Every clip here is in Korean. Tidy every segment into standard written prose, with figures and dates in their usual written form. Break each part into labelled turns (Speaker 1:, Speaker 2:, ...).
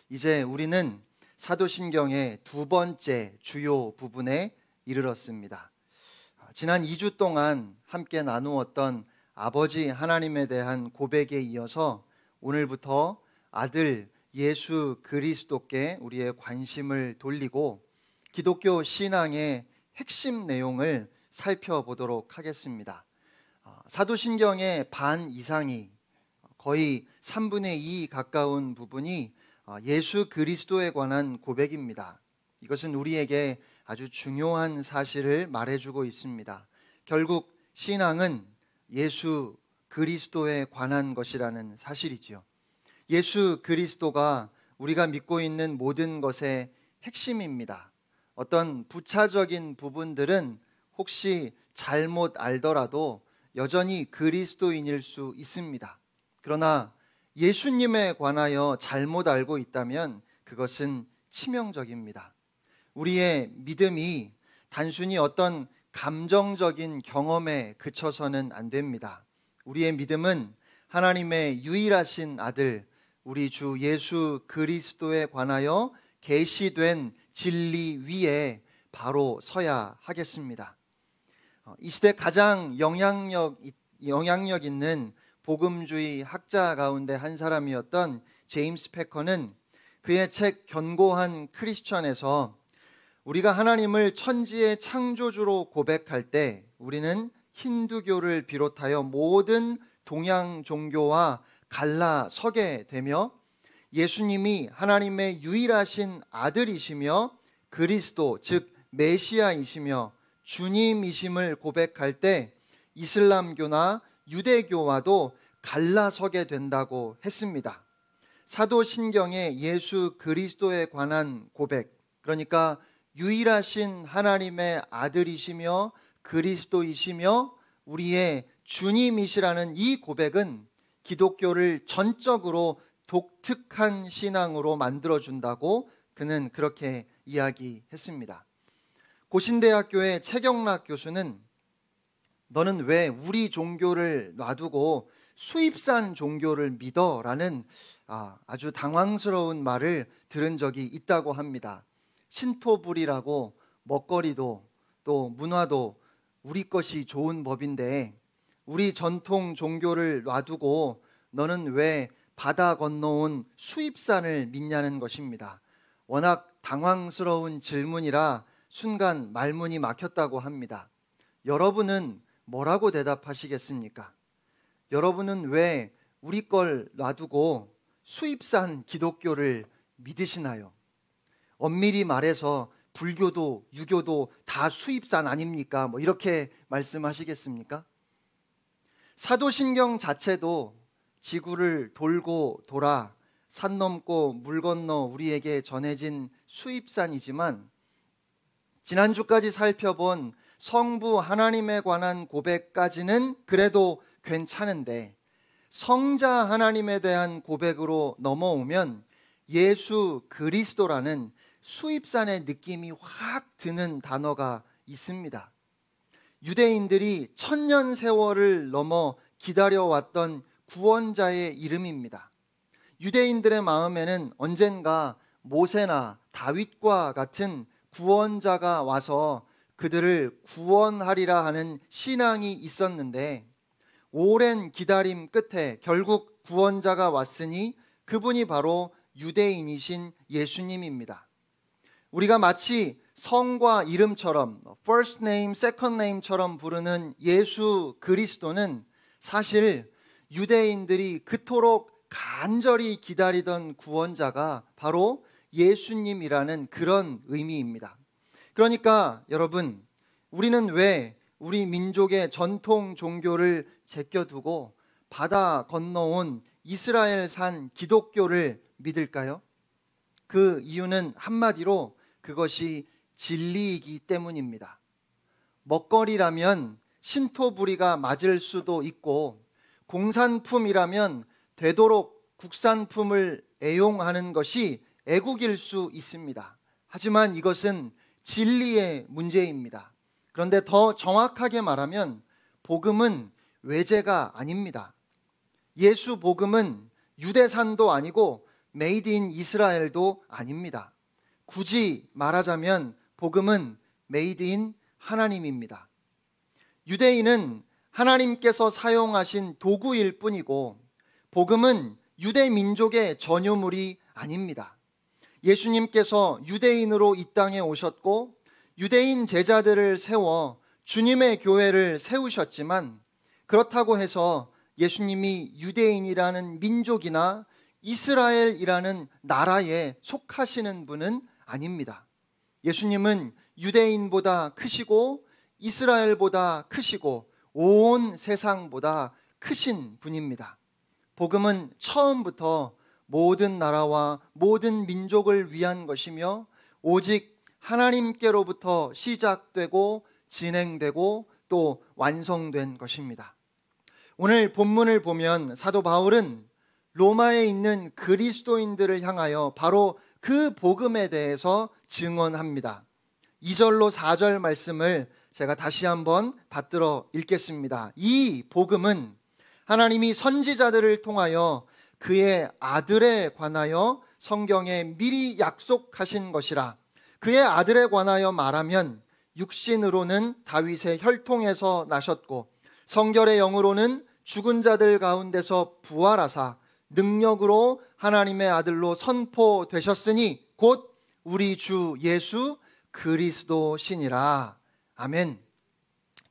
Speaker 1: 이제 우리는 사도신경의 두 번째 주요 부분에 이르렀습니다. 지난 2주 동안 함께 나누었던 아버지 하나님에 대한 고백에 이어서 오늘부터 아들 예수 그리스도께 우리의 관심을 돌리고 기독교 신앙의 핵심 내용을 살펴보도록 하겠습니다. 사도신경의 반 이상이 거의 3분의 2 가까운 부분이 예수 그리스도에 관한 고백입니다. 이것은 우리에게 아주 중요한 사실을 말해주고 있습니다. 결국 신앙은 예수 그리스도에 관한 것이라는 사실이지요. 예수 그리스도가 우리가 믿고 있는 모든 것의 핵심입니다. 어떤 부차적인 부분들은 혹시 잘못 알더라도 여전히 그리스도인일 수 있습니다. 그러나 예수님에 관하여 잘못 알고 있다면 그것은 치명적입니다. 우리의 믿음이 단순히 어떤 감정적인 경험에 그쳐서는 안 됩니다. 우리의 믿음은 하나님의 유일하신 아들 우리 주 예수 그리스도에 관하여 계시된 진리 위에 바로 서야 하겠습니다. 이 시대 가장 영향력 있는 복음주의 학자 가운데 한 사람이었던 제임스 패커는 그의 책 견고한 크리스천에서 우리가 하나님을 천지의 창조주로 고백할 때 우리는 힌두교를 비롯하여 모든 동양 종교와 갈라서게 되며 예수님이 하나님의 유일하신 아들이시며 그리스도 즉 메시아이시며 주님이심을 고백할 때 이슬람교나 유대교와도 갈라서게 된다고 했습니다. 사도신경의 예수 그리스도에 관한 고백, 그러니까 유일하신 하나님의 아들이시며 그리스도이시며 우리의 주님이시라는 이 고백은 기독교를 전적으로 독특한 신앙으로 만들어준다고 그는 그렇게 이야기했습니다. 고신대학교의 최경락 교수는 너는 왜 우리 종교를 놔두고 수입산 종교를 믿어? 라는 아주 당황스러운 말을 들은 적이 있다고 합니다. 신토불이라고 먹거리도 또 문화도 우리 것이 좋은 법인데 우리 전통 종교를 놔두고 너는 왜 바다 건너온 수입산을 믿냐는 것입니다. 워낙 당황스러운 질문이라 순간 말문이 막혔다고 합니다. 여러분은 뭐라고 대답하시겠습니까? 여러분은 왜 우리 걸 놔두고 수입산 기독교를 믿으시나요? 엄밀히 말해서 불교도 유교도 다 수입산 아닙니까? 이렇게 말씀하시겠습니까? 사도신경 자체도 지구를 돌고 돌아 산 넘고 물 건너 우리에게 전해진 수입산이지만 지난주까지 살펴본 성부 하나님에 관한 고백까지는 그래도 괜찮은데 성자 하나님에 대한 고백으로 넘어오면 예수 그리스도라는 수입산의 느낌이 확 드는 단어가 있습니다. 유대인들이 1000년 세월을 넘어 기다려왔던 구원자의 이름입니다. 유대인들의 마음에는 언젠가 모세나 다윗과 같은 구원자가 와서 그들을 구원하리라 하는 신앙이 있었는데 오랜 기다림 끝에 결국 구원자가 왔으니 그분이 바로 유대인이신 예수님입니다. 우리가 마치 성과 이름처럼 first name, second name처럼 부르는 예수 그리스도는 사실 유대인들이 그토록 간절히 기다리던 구원자가 바로 예수님이라는 그런 의미입니다. 그러니까 여러분, 우리는 왜 우리 민족의 전통 종교를 제껴두고 바다 건너온 이스라엘산 기독교를 믿을까요? 그 이유는 한마디로 그것이 진리이기 때문입니다. 먹거리라면 신토부리가 맞을 수도 있고 공산품이라면 되도록 국산품을 애용하는 것이 애국일 수 있습니다. 하지만 이것은 진리의 문제입니다. 그런데 더 정확하게 말하면 복음은 외제가 아닙니다. 예수 복음은 유대산도 아니고 메이드 인 이스라엘도 아닙니다. 굳이 말하자면 복음은 메이드 인 하나님입니다. 유대인은 하나님께서 사용하신 도구일 뿐이고 복음은 유대 민족의 전유물이 아닙니다. 예수님께서 유대인으로 이 땅에 오셨고 유대인 제자들을 세워 주님의 교회를 세우셨지만 그렇다고 해서 예수님이 유대인이라는 민족이나 이스라엘이라는 나라에 속하시는 분은 아닙니다. 예수님은 유대인보다 크시고 이스라엘보다 크시고 온 세상보다 크신 분입니다. 복음은 처음부터 모든 나라와 모든 민족을 위한 것이며 오직 하나님께로부터 시작되고 진행되고 또 완성된 것입니다. 오늘 본문을 보면 사도 바울은 로마에 있는 그리스도인들을 향하여 바로 그 복음에 대해서 증언합니다. 2절로 4절 말씀을 제가 다시 한번 받들어 읽겠습니다. 이 복음은 하나님이 선지자들을 통하여 그의 아들에 관하여 성경에 미리 약속하신 것이라. 그의 아들에 관하여 말하면 육신으로는 다윗의 혈통에서 나셨고 성결의 영으로는 죽은 자들 가운데서 부활하사 능력으로 하나님의 아들로 선포되셨으니 곧 우리 주 예수 그리스도시니라. 아멘.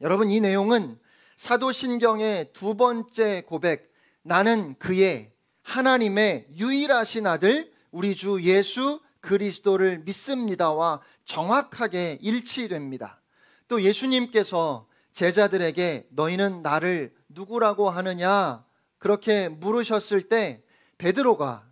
Speaker 1: 여러분, 이 내용은 사도신경의 두 번째 고백, 나는 그의 하나님의 유일하신 아들 우리 주 예수 그리스도를 믿습니다와 정확하게 일치됩니다. 또 예수님께서 제자들에게 너희는 나를 누구라고 하느냐 그렇게 물으셨을 때 베드로가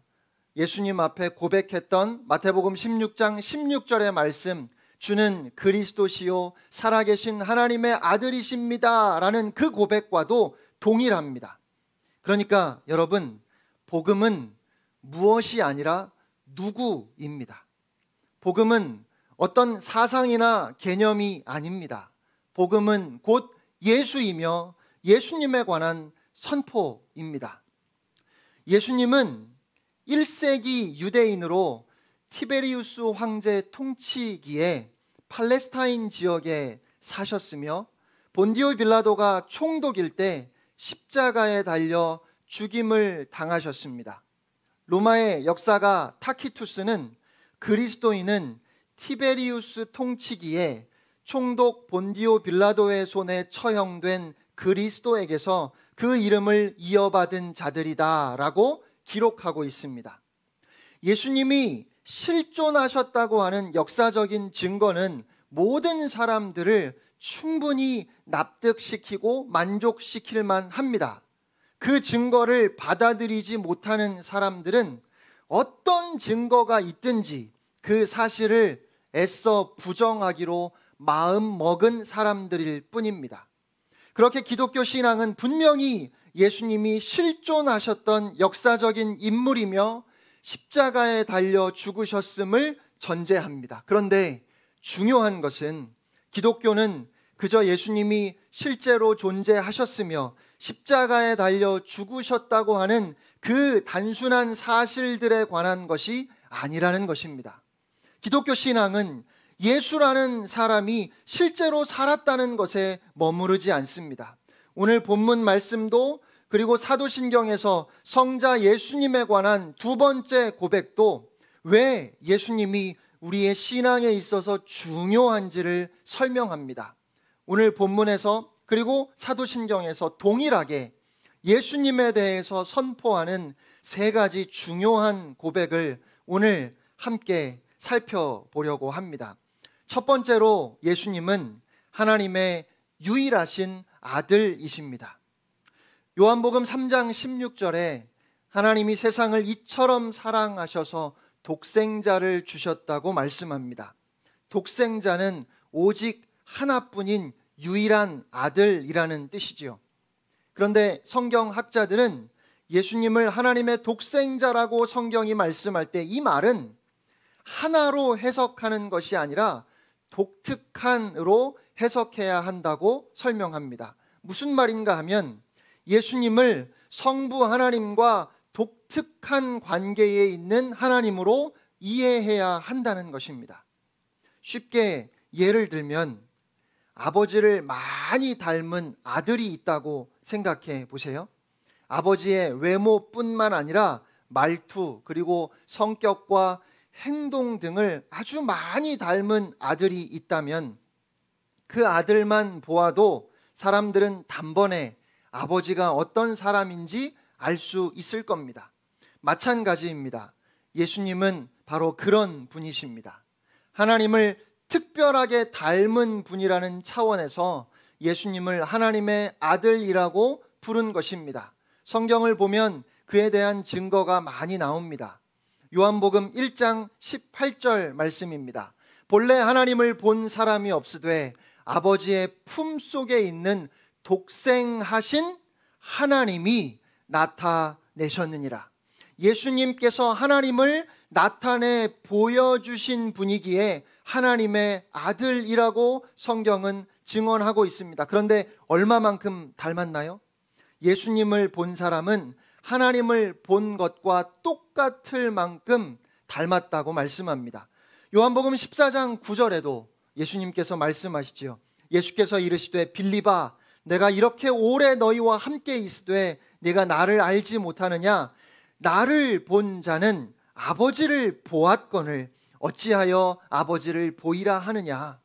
Speaker 1: 예수님 앞에 고백했던 마태복음 16장 16절의 말씀, 주는 그리스도시요 살아계신 하나님의 아들이십니다 라는 그 고백과도 동일합니다. 그러니까 여러분, 복음은 무엇이 아니라 누구입니다. 복음은 어떤 사상이나 개념이 아닙니다. 복음은 곧 예수이며 예수님에 관한 선포입니다. 예수님은 1세기 유대인으로 티베리우스 황제 통치기에 팔레스타인 지역에 사셨으며 본디오 빌라도가 총독일 때 십자가에 달려 죽임을 당하셨습니다. 로마의 역사가 타키투스는 그리스도인은 티베리우스 통치기에 총독 본디오 빌라도의 손에 처형된 그리스도에게서 그 이름을 이어받은 자들이다 라고 기록하고 있습니다. 예수님이 실존하셨다고 하는 역사적인 증거는 모든 사람들을 충분히 납득시키고 만족시킬 만합니다. 그 증거를 받아들이지 못하는 사람들은 어떤 증거가 있든지 그 사실을 애써 부정하기로 마음 먹은 사람들일 뿐입니다. 그렇게 기독교 신앙은 분명히 예수님이 실존하셨던 역사적인 인물이며 십자가에 달려 죽으셨음을 전제합니다. 그런데 중요한 것은 기독교는 그저 예수님이 실제로 존재하셨으며 십자가에 달려 죽으셨다고 하는 그 단순한 사실들에 관한 것이 아니라는 것입니다. 기독교 신앙은 예수라는 사람이 실제로 살았다는 것에 머무르지 않습니다. 오늘 본문 말씀도 그리고 사도신경에서 성자 예수님에 관한 두 번째 고백도 왜 예수님이 우리의 신앙에 있어서 중요한지를 설명합니다. 오늘 본문에서 그리고 사도신경에서 동일하게 예수님에 대해서 선포하는 세 가지 중요한 고백을 오늘 함께 살펴보려고 합니다. 첫 번째로 예수님은 하나님의 유일하신 아들이십니다. 요한복음 3장 16절에 하나님이 세상을 이처럼 사랑하셔서 독생자를 주셨다고 말씀합니다. 독생자는 오직 하나뿐인 유일한 아들이라는 뜻이지요. 그런데 성경학자들은 예수님을 하나님의 독생자라고 성경이 말씀할 때 이 말은 하나로 해석하는 것이 아니라 독특한으로 해석해야 한다고 설명합니다. 무슨 말인가 하면 예수님을 성부 하나님과 독특한 관계에 있는 하나님으로 이해해야 한다는 것입니다. 쉽게 예를 들면 아버지를 많이 닮은 아들이 있다고 생각해 보세요. 아버지의 외모뿐만 아니라 말투 그리고 성격과 행동 등을 아주 많이 닮은 아들이 있다면 그 아들만 보아도 사람들은 단번에 아버지가 어떤 사람인지 알 수 있을 겁니다. 마찬가지입니다. 예수님은 바로 그런 분이십니다. 하나님을 특별하게 닮은 분이라는 차원에서 예수님을 하나님의 아들이라고 부른 것입니다. 성경을 보면 그에 대한 증거가 많이 나옵니다. 요한복음 1장 18절 말씀입니다. 본래 하나님을 본 사람이 없으되 아버지의 품속에 있는 독생하신 하나님이 나타내셨느니라. 예수님께서 하나님을 나타내 보여주신 분이기에 하나님의 아들이라고 성경은 증언하고 있습니다. 그런데 얼마만큼 닮았나요? 예수님을 본 사람은 하나님을 본 것과 똑같을 만큼 닮았다고 말씀합니다. 요한복음 14장 9절에도 예수님께서 말씀하시지요. 예수께서 이르시되 빌립아 내가 이렇게 오래 너희와 함께 있으되 네가 나를 알지 못하느냐? 나를 본 자는 아버지를 보았거늘 어찌하여 아버지를 보이라 하느냐?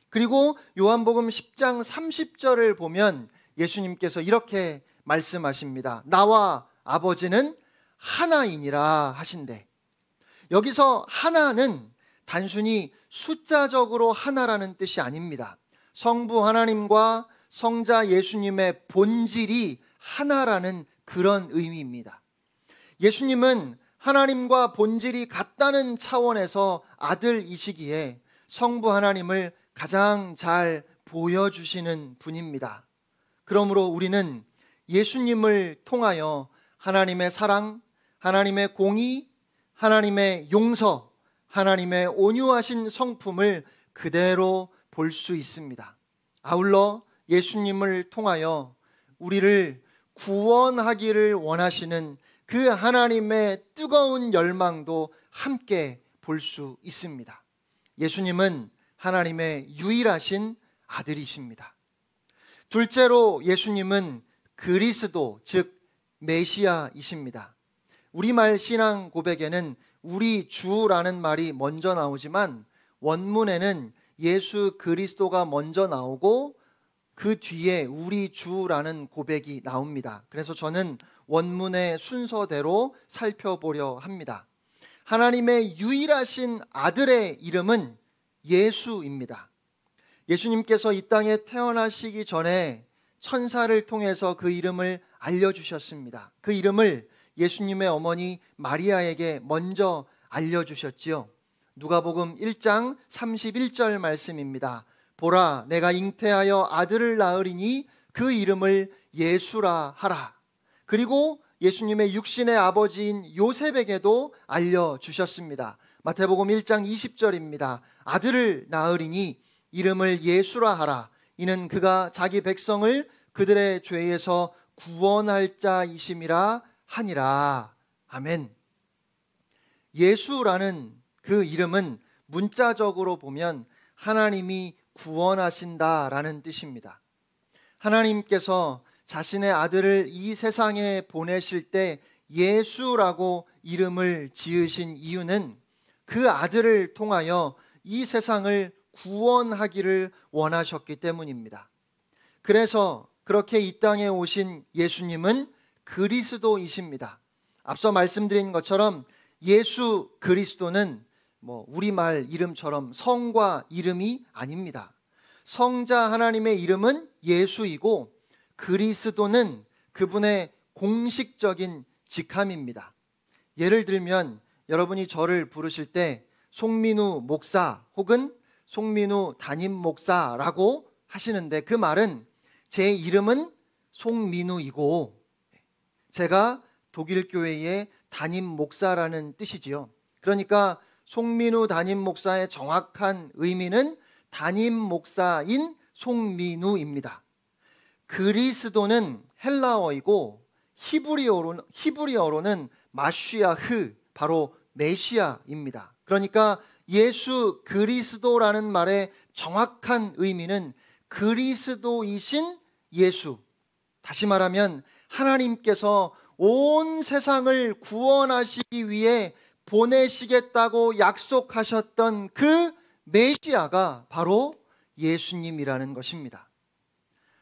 Speaker 1: 그리고 요한복음 10장 30절을 보면 예수님께서 이렇게 말씀하십니다. 나와 아버지는 하나이니라 하신대. 여기서 하나는 단순히 숫자적으로 하나라는 뜻이 아닙니다. 성부 하나님과 성자 예수님의 본질이 하나라는 그런 의미입니다. 예수님은 하나님과 본질이 같다는 차원에서 아들이시기에 성부 하나님을 가장 잘 보여주시는 분입니다. 그러므로 우리는 예수님을 통하여 하나님의 사랑, 하나님의 공의, 하나님의 용서, 하나님의 온유하신 성품을 그대로 볼 수 있습니다. 아울러 예수님을 통하여 우리를 구원하기를 원하시는 그 하나님의 뜨거운 열망도 함께 볼 수 있습니다. 예수님은 하나님의 유일하신 아들이십니다. 둘째로 예수님은 그리스도, 즉 메시아이십니다. 우리말 신앙 고백에는 우리 주라는 말이 먼저 나오지만 원문에는 예수 그리스도가 먼저 나오고 그 뒤에 우리 주라는 고백이 나옵니다. 그래서 저는 원문의 순서대로 살펴보려 합니다. 하나님의 유일하신 아들의 이름은 예수입니다. 예수님께서 이 땅에 태어나시기 전에 천사를 통해서 그 이름을 알려주셨습니다. 그 이름을 예수님의 어머니 마리아에게 먼저 알려주셨지요. 누가복음 1장 31절 말씀입니다. 보라 내가 잉태하여 아들을 낳으리니 그 이름을 예수라 하라. 그리고 예수님의 육신의 아버지인 요셉에게도 알려주셨습니다. 마태복음 1장 20절입니다. 아들을 낳으리니 이름을 예수라 하라. 이는 그가 자기 백성을 그들의 죄에서 구원할 자이심이라 하니라. 아멘. 예수라는 그 이름은 문자적으로 보면 하나님이 구원하신다라는 뜻입니다. 하나님께서 자신의 아들을 이 세상에 보내실 때 예수라고 이름을 지으신 이유는 그 아들을 통하여 이 세상을 구원하기를 원하셨기 때문입니다. 그래서 그렇게 이 땅에 오신 예수님은 그리스도이십니다. 앞서 말씀드린 것처럼 예수 그리스도는 우리말 이름처럼 성과 이름이 아닙니다. 성자 하나님의 이름은 예수이고 그리스도는 그분의 공식적인 직함입니다. 예를 들면 여러분이 저를 부르실 때 송민우 목사 혹은 송민우 담임 목사라고 하시는데 그 말은 제 이름은 송민우이고 제가 독일 교회의 담임 목사라는 뜻이지요. 그러니까 송민우 담임 목사의 정확한 의미는 담임 목사인 송민우입니다. 그리스도는 헬라어이고 히브리어로는 마쉬아흐, 바로 메시아입니다. 그러니까 예수 그리스도라는 말의 정확한 의미는 그리스도이신 예수, 다시 말하면 하나님께서 온 세상을 구원하시기 위해 보내시겠다고 약속하셨던 그 메시아가 바로 예수님이라는 것입니다.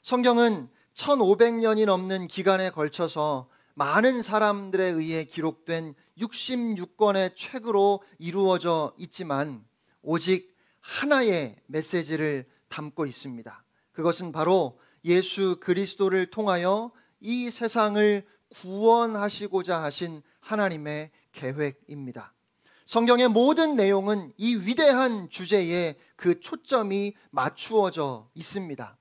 Speaker 1: 성경은 1500년이 넘는 기간에 걸쳐서 많은 사람들에 의해 기록된 66권의 책으로 이루어져 있지만 오직 하나의 메시지를 담고 있습니다. 그것은 바로 예수 그리스도를 통하여 이 세상을 구원하시고자 하신 하나님의 계획입니다. 성경의 모든 내용은 이 위대한 주제에 그 초점이 맞추어져 있습니다.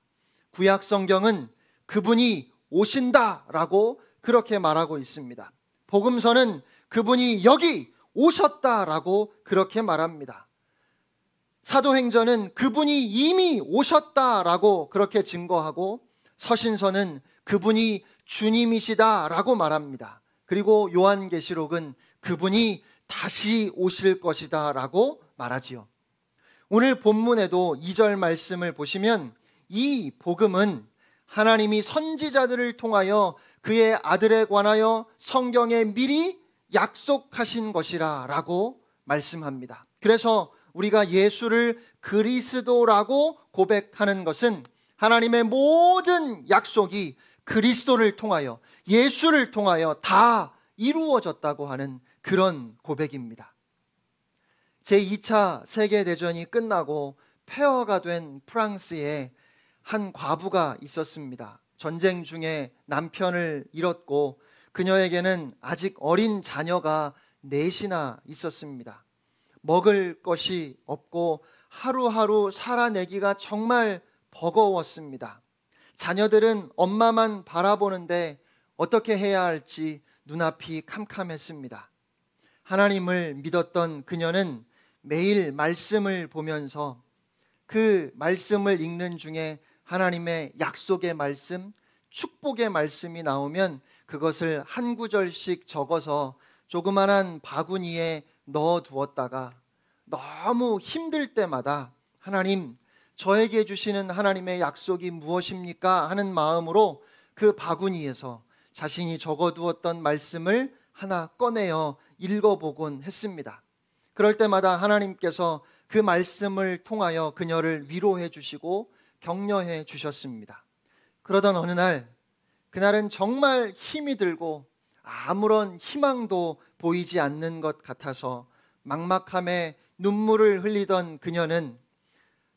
Speaker 1: 구약 성경은 그분이 오신다라고 그렇게 말하고 있습니다. 복음서는 그분이 여기 오셨다라고 그렇게 말합니다. 사도행전은 그분이 이미 오셨다라고 그렇게 증거하고, 서신서는 그분이 주님이시다라고 말합니다. 그리고 요한계시록은 그분이 다시 오실 것이다라고 말하지요. 오늘 본문에도 2절 말씀을 보시면 이 복음은 하나님이 선지자들을 통하여 그의 아들에 관하여 성경에 미리 약속하신 것이라 라고 말씀합니다. 그래서 우리가 예수를 그리스도라고 고백하는 것은 하나님의 모든 약속이 그리스도를 통하여, 예수를 통하여 다 이루어졌다고 하는 그런 고백입니다. 제2차 세계대전이 끝나고 폐허가 된 프랑스에 한 과부가 있었습니다. 전쟁 중에 남편을 잃었고 그녀에게는 아직 어린 자녀가 넷이나 있었습니다. 먹을 것이 없고 하루하루 살아내기가 정말 버거웠습니다. 자녀들은 엄마만 바라보는데 어떻게 해야 할지 눈앞이 캄캄했습니다. 하나님을 믿었던 그녀는 매일 말씀을 보면서 그 말씀을 읽는 중에 하나님의 약속의 말씀, 축복의 말씀이 나오면 그것을 한 구절씩 적어서 조그만한 바구니에 넣어 두었다가 너무 힘들 때마다 하나님, 저에게 주시는 하나님의 약속이 무엇입니까? 하는 마음으로 그 바구니에서 자신이 적어두었던 말씀을 하나 꺼내어 읽어보곤 했습니다. 그럴 때마다 하나님께서 그 말씀을 통하여 그녀를 위로해 주시고 격려해 주셨습니다. 그러던 어느 날, 그날은 정말 힘이 들고 아무런 희망도 보이지 않는 것 같아서 막막함에 눈물을 흘리던 그녀는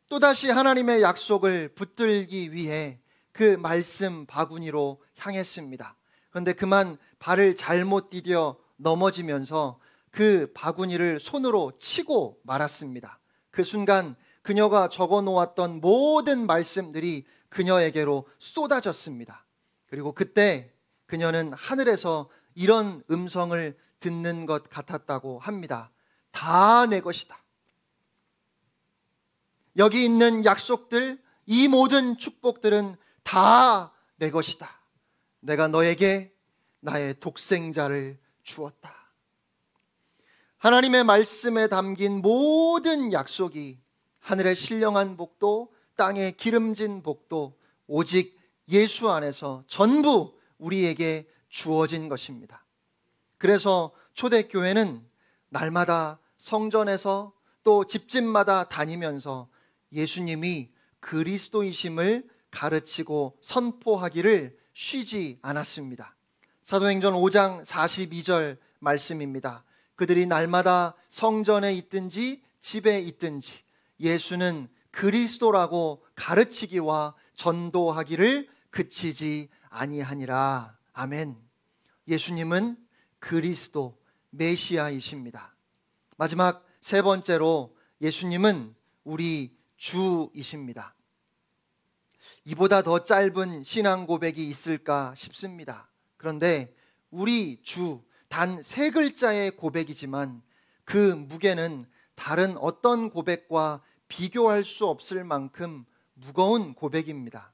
Speaker 1: 또다시 하나님의 약속을 붙들기 위해 그 말씀 바구니로 향했습니다. 그런데 그만 발을 잘못 디뎌 넘어지면서 그 바구니를 손으로 치고 말았습니다. 그 순간 그녀가 적어 놓았던 모든 말씀들이 그녀에게로 쏟아졌습니다. 그리고 그때 그녀는 하늘에서 이런 음성을 듣는 것 같았다고 합니다. 다 내 것이다. 여기 있는 약속들, 이 모든 축복들은 다 내 것이다. 내가 너에게 나의 독생자를 주었다. 하나님의 말씀에 담긴 모든 약속이, 하늘의 신령한 복도, 땅의 기름진 복도, 오직 예수 안에서 전부 우리에게 주어진 것입니다. 그래서 초대교회는 날마다 성전에서 또 집집마다 다니면서 예수님이 그리스도이심을 가르치고 선포하기를 쉬지 않았습니다. 사도행전 5장 42절 말씀입니다. 그들이 날마다 성전에 있든지 집에 있든지 예수는 그리스도라고 가르치기와 전도하기를 그치지 아니하니라. 아멘. 예수님은 그리스도 메시아이십니다. 마지막 세 번째로 예수님은 우리 주이십니다. 이보다 더 짧은 신앙 고백이 있을까 싶습니다. 그런데 우리 주, 단 세 글자의 고백이지만 그 무게는 다른 어떤 고백과 비교할 수 없을 만큼 무거운 고백입니다.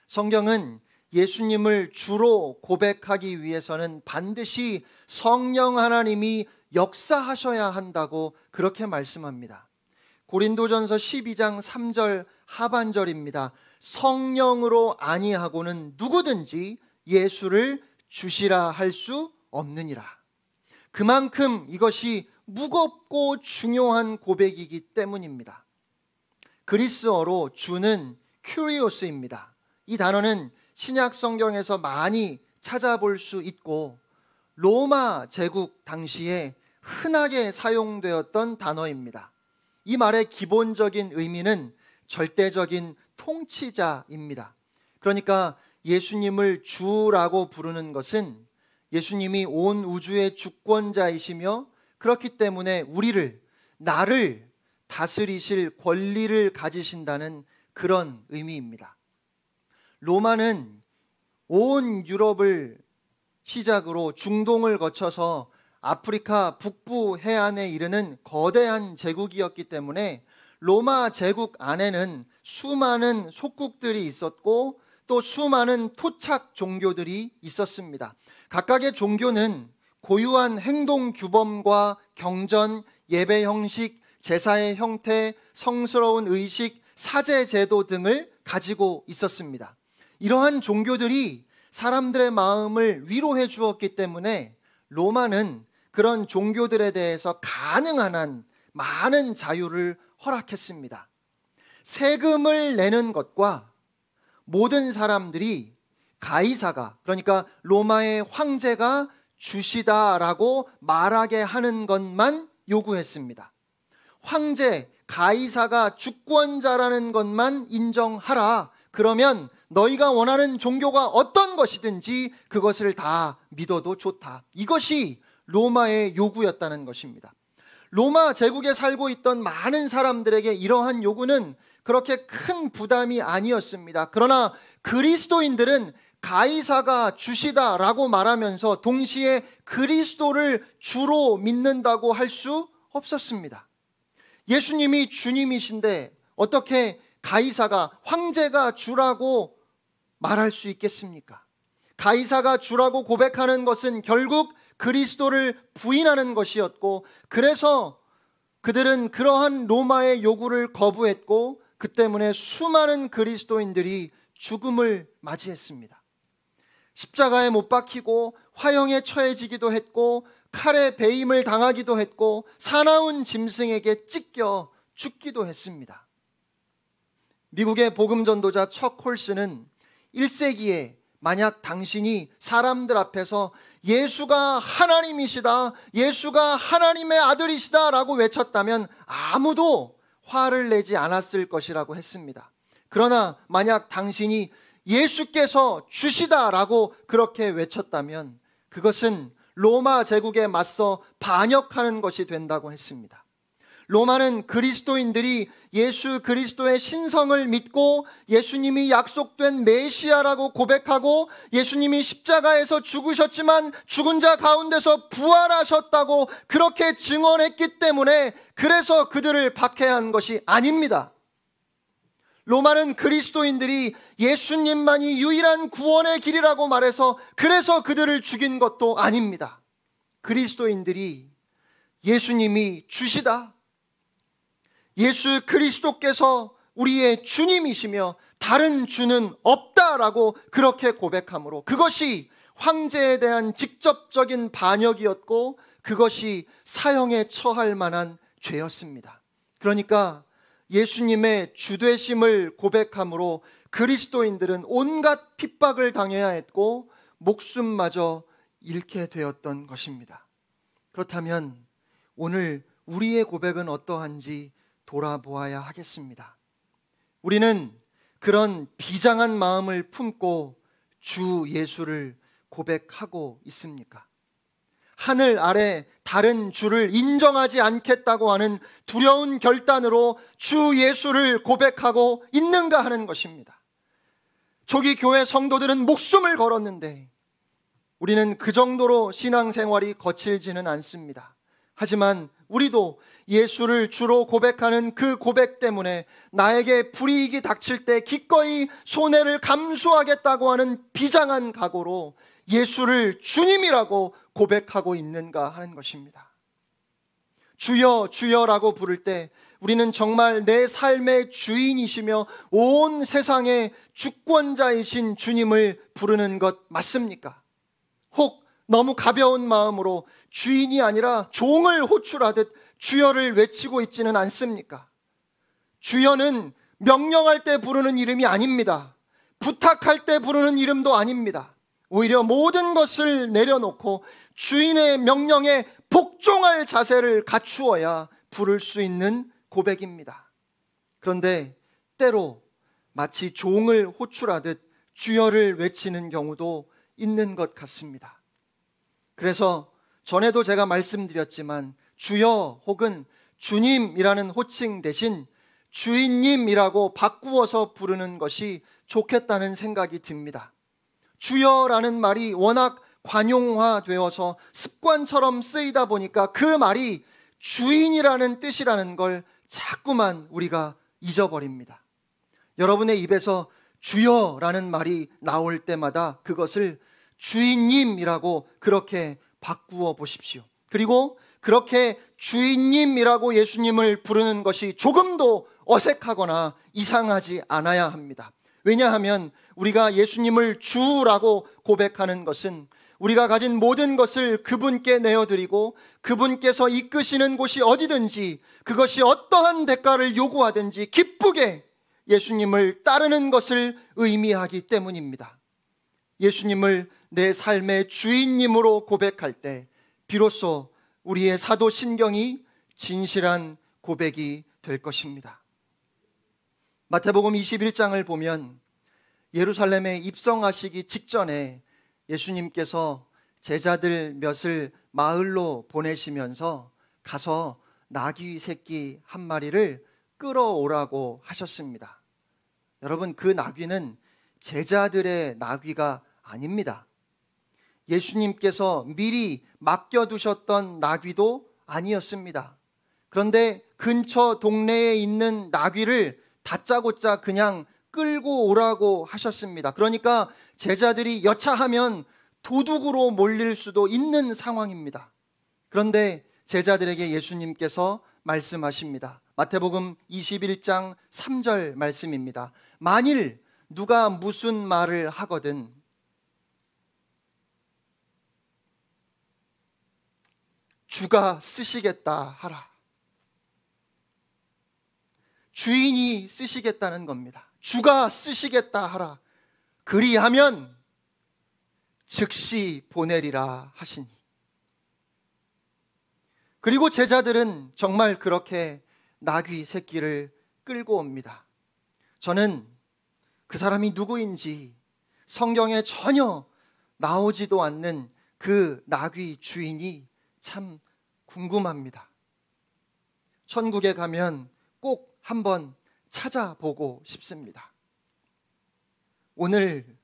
Speaker 1: 성경은 예수님을 주로 고백하기 위해서는 반드시 성령 하나님이 역사하셔야 한다고 그렇게 말씀합니다. 고린도전서 12장 3절 하반절입니다. 성령으로 아니하고는 누구든지 예수를 주시라 할 수 없느니라. 그만큼 이것이 무겁고 중요한 고백이기 때문입니다. 그리스어로 주는 큐리오스입니다. 이 단어는 신약 성경에서 많이 찾아볼 수 있고 로마 제국 당시에 흔하게 사용되었던 단어입니다. 이 말의 기본적인 의미는 절대적인 통치자입니다. 그러니까 예수님을 주라고 부르는 것은 예수님이 온 우주의 주권자이시며 그렇기 때문에 나를 다스리실 권리를 가지신다는 그런 의미입니다. 로마는 온 유럽을 시작으로 중동을 거쳐서 아프리카 북부 해안에 이르는 거대한 제국이었기 때문에 로마 제국 안에는 수많은 속국들이 있었고 또 수많은 토착 종교들이 있었습니다. 각각의 종교는 고유한 행동 규범과 경전, 예배 형식, 제사의 형태, 성스러운 의식, 사제 제도 등을 가지고 있었습니다. 이러한 종교들이 사람들의 마음을 위로해 주었기 때문에 로마는 그런 종교들에 대해서 가능한 한 많은 자유를 허락했습니다. 세금을 내는 것과 모든 사람들이 가이사가, 그러니까 로마의 황제가 주시다라고 말하게 하는 것만 요구했습니다. 황제, 가이사가 주권자라는 것만 인정하라. 그러면 너희가 원하는 종교가 어떤 것이든지 그것을 다 믿어도 좋다. 이것이 로마의 요구였다는 것입니다. 로마 제국에 살고 있던 많은 사람들에게 이러한 요구는 그렇게 큰 부담이 아니었습니다. 그러나 그리스도인들은 가이사가 주시다라고 말하면서 동시에 그리스도를 주로 믿는다고 할 수 없었습니다. 예수님이 주님이신데 어떻게 가이사가, 황제가 주라고 말할 수 있겠습니까? 가이사가 주라고 고백하는 것은 결국 그리스도를 부인하는 것이었고, 그래서 그들은 그러한 로마의 요구를 거부했고 그 때문에 수많은 그리스도인들이 죽음을 맞이했습니다. 십자가에 못 박히고 화형에 처해지기도 했고 칼에 베임을 당하기도 했고 사나운 짐승에게 찢겨 죽기도 했습니다. 미국의 복음 전도자 척 홀스는 1세기에 만약 당신이 사람들 앞에서 예수가 하나님이시다, 예수가 하나님의 아들이시다 라고 외쳤다면 아무도 화를 내지 않았을 것이라고 했습니다. 그러나 만약 당신이 예수께서 주시다라고 그렇게 외쳤다면 그것은 로마 제국에 맞서 반역하는 것이 된다고 했습니다. 로마는 그리스도인들이 예수 그리스도의 신성을 믿고 예수님이 약속된 메시아라고 고백하고 예수님이 십자가에서 죽으셨지만 죽은 자 가운데서 부활하셨다고 그렇게 증언했기 때문에 그래서 그들을 박해한 것이 아닙니다. 로마는 그리스도인들이 예수님만이 유일한 구원의 길이라고 말해서 그래서 그들을 죽인 것도 아닙니다. 그리스도인들이 예수님이 주시다, 예수 그리스도께서 우리의 주님이시며 다른 주는 없다라고 그렇게 고백함으로 그것이 황제에 대한 직접적인 반역이었고 그것이 사형에 처할 만한 죄였습니다. 그러니까 예수님의 주되심을 고백함으로 그리스도인들은 온갖 핍박을 당해야 했고 목숨마저 잃게 되었던 것입니다. 그렇다면 오늘 우리의 고백은 어떠한지 돌아보아야 하겠습니다. 우리는 그런 비장한 마음을 품고 주 예수를 고백하고 있습니까? 하늘 아래 다른 주를 인정하지 않겠다고 하는 두려운 결단으로 주 예수를 고백하고 있는가 하는 것입니다. 초기 교회 성도들은 목숨을 걸었는데 우리는 그 정도로 신앙생활이 거칠지는 않습니다. 하지만 우리도 예수를 주로 고백하는 그 고백 때문에 나에게 불이익이 닥칠 때 기꺼이 손해를 감수하겠다고 하는 비장한 각오로 예수를 주님이라고 고백하고 있는가 하는 것입니다. 주여 주여라고 부를 때 우리는 정말 내 삶의 주인이시며 온 세상의 주권자이신 주님을 부르는 것 맞습니까? 혹 너무 가벼운 마음으로 주인이 아니라 종을 호출하듯 주여를 외치고 있지는 않습니까? 주여는 명령할 때 부르는 이름이 아닙니다. 부탁할 때 부르는 이름도 아닙니다. 오히려 모든 것을 내려놓고 주인의 명령에 복종할 자세를 갖추어야 부를 수 있는 고백입니다. 그런데 때로 마치 종을 호출하듯 주여를 외치는 경우도 있는 것 같습니다. 그래서 전에도 제가 말씀드렸지만 주여 혹은 주님이라는 호칭 대신 주인님이라고 바꾸어서 부르는 것이 좋겠다는 생각이 듭니다. 주여라는 말이 워낙 관용화되어서 습관처럼 쓰이다 보니까 그 말이 주인이라는 뜻이라는 걸 자꾸만 우리가 잊어버립니다. 여러분의 입에서 주여라는 말이 나올 때마다 그것을 주인님이라고 그렇게 바꾸어 보십시오. 그리고 그렇게 주인님이라고 예수님을 부르는 것이 조금도 어색하거나 이상하지 않아야 합니다. 왜냐하면 우리가 예수님을 주라고 고백하는 것은 우리가 가진 모든 것을 그분께 내어드리고 그분께서 이끄시는 곳이 어디든지 그것이 어떠한 대가를 요구하든지 기쁘게 예수님을 따르는 것을 의미하기 때문입니다. 예수님을 내 삶의 주인님으로 고백할 때 비로소 우리의 사도 신경이 진실한 고백이 될 것입니다. 마태복음 21장을 보면 예루살렘에 입성하시기 직전에 예수님께서 제자들 몇을 마을로 보내시면서 가서 나귀 새끼 한 마리를 끌어오라고 하셨습니다. 여러분, 그 나귀는 제자들의 나귀가 아닙니다. 예수님께서 미리 맡겨두셨던 나귀도 아니었습니다. 그런데 근처 동네에 있는 나귀를 다짜고짜 그냥 끌고 오라고 하셨습니다. 그러니까 제자들이 여차하면 도둑으로 몰릴 수도 있는 상황입니다. 그런데 제자들에게 예수님께서 말씀하십니다. 마태복음 21장 3절 말씀입니다. 만일 누가 무슨 말을 하거든 주가 쓰시겠다 하라. 주인이 쓰시겠다는 겁니다. 주가 쓰시겠다 하라. 그리하면 즉시 보내리라 하시니. 그리고 제자들은 정말 그렇게 나귀 새끼를 끌고 옵니다. 저는 그 사람이 누구인지 성경에 전혀 나오지도 않는 그 나귀 주인이 참 궁금합니다. 천국에 가면 꼭 한번 찾아보고 싶습니다. 오늘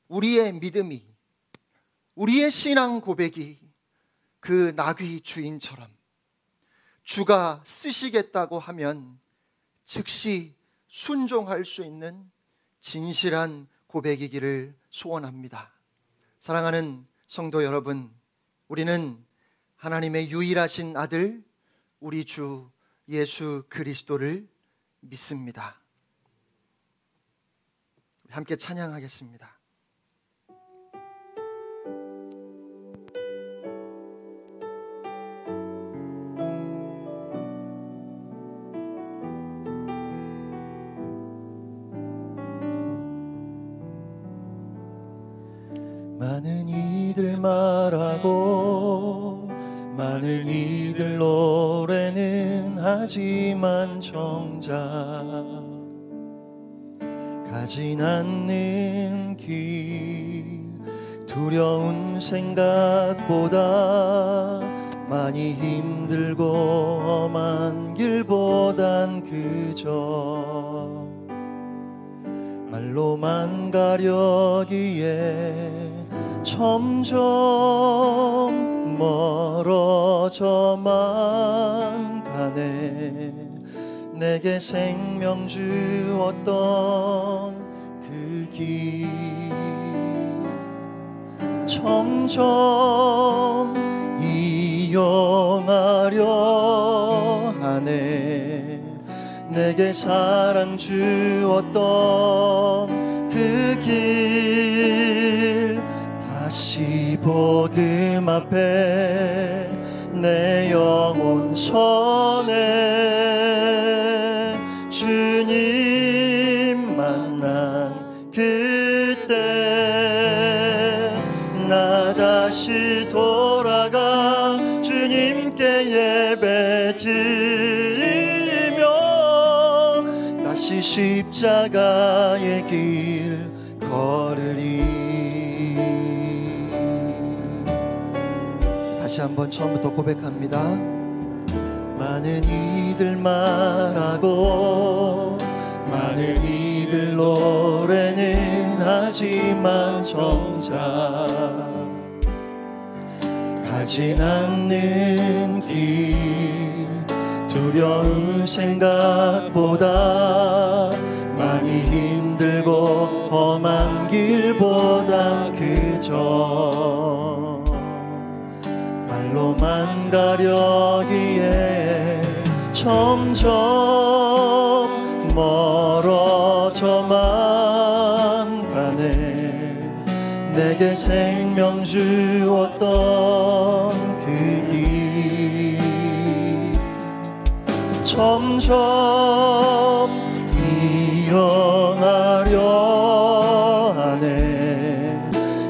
Speaker 1: 우리의 믿음이, 우리의 신앙 고백이 그 나귀 주인처럼 주가 쓰시겠다고 하면 즉시 순종할 수 있는 진실한 고백이기를 소원합니다. 사랑하는 성도 여러분, 우리는 하나님의 유일하신 아들 우리 주 예수 그리스도를 믿습니다. 함께 찬양하겠습니다.
Speaker 2: 많은 이들 말하고 많은 이들 노래는 하지만 정작 가진 않는 길 두려운 생각보다 많이 힘들고 험한 길보단 그저 말로만 가려기에 점점 멀어져 멀어져만 가네. 내게 생명 주었던 그 길 점점 이용하려 하네. 내게 사랑 주었던 그 길 다시 복음 앞에 내 영혼 선에 주님 만난 그때 나 다시 돌아가 주님께 예배 드리며 다시 십자가의 길 걸으리. 다시 한번 처음부터 고백합니다. 많은 이들 말하고 많은 이들 노래는 하지만 정작 가진 않는 길 두려운 생각보다 많이 힘들고 험한 길보단 그저 말로만 가려기에 점점 멀어져만 가네. 내게 생명 주었던 그 길 점점 이어나려 하네.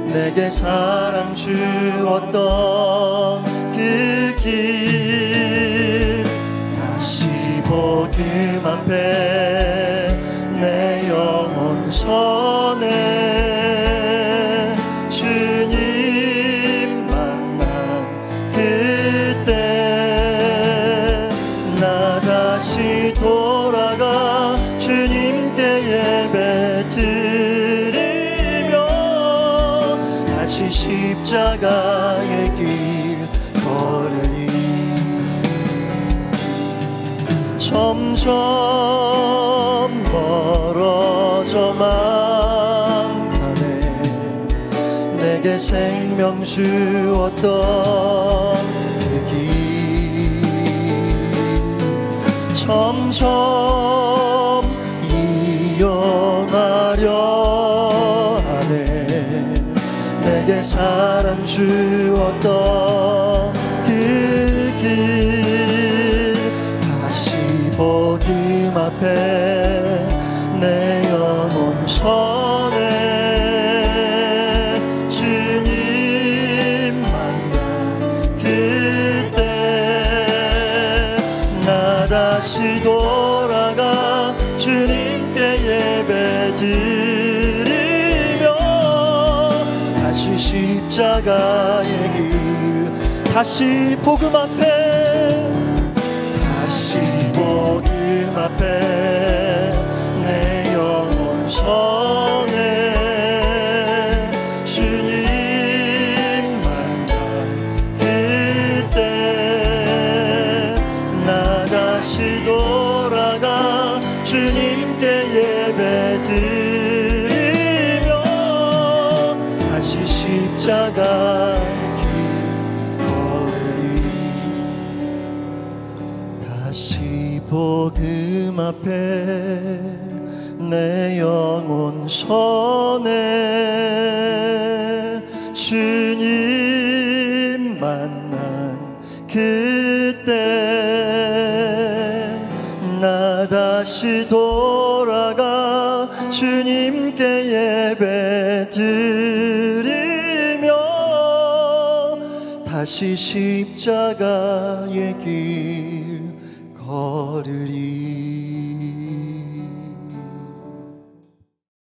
Speaker 2: 내게 사랑 주었던 그 길 다시 복음 앞에 내 영혼 선에 주님 만난 그때 나 다시 돌아가 주님께 예배 드리며 다시 십자가의 길 걸으리. 점점 멀어져만 가네. 내게 생명 주었던 그 길 점점 이어나려 하네. 내게 사랑 주었던 그 길 다시 복음 앞에 내 영혼 선에 주님 만난 그때 나 다시 돌아가 주님께 예배 드리며 다시 십자가의 길 다시 복음 앞에 다시 복음 앞에 내 영혼 선에 주님 만난 그때 나 다시 돌아가 주님께 예배 드리며 다시 십자가의 길 걸으리. 다시 복음 앞에 내 영혼 선에 주님 만난 그때 나 다시 돌아가 주님께 예배 드리며 다시 십자가의 길 걸으리.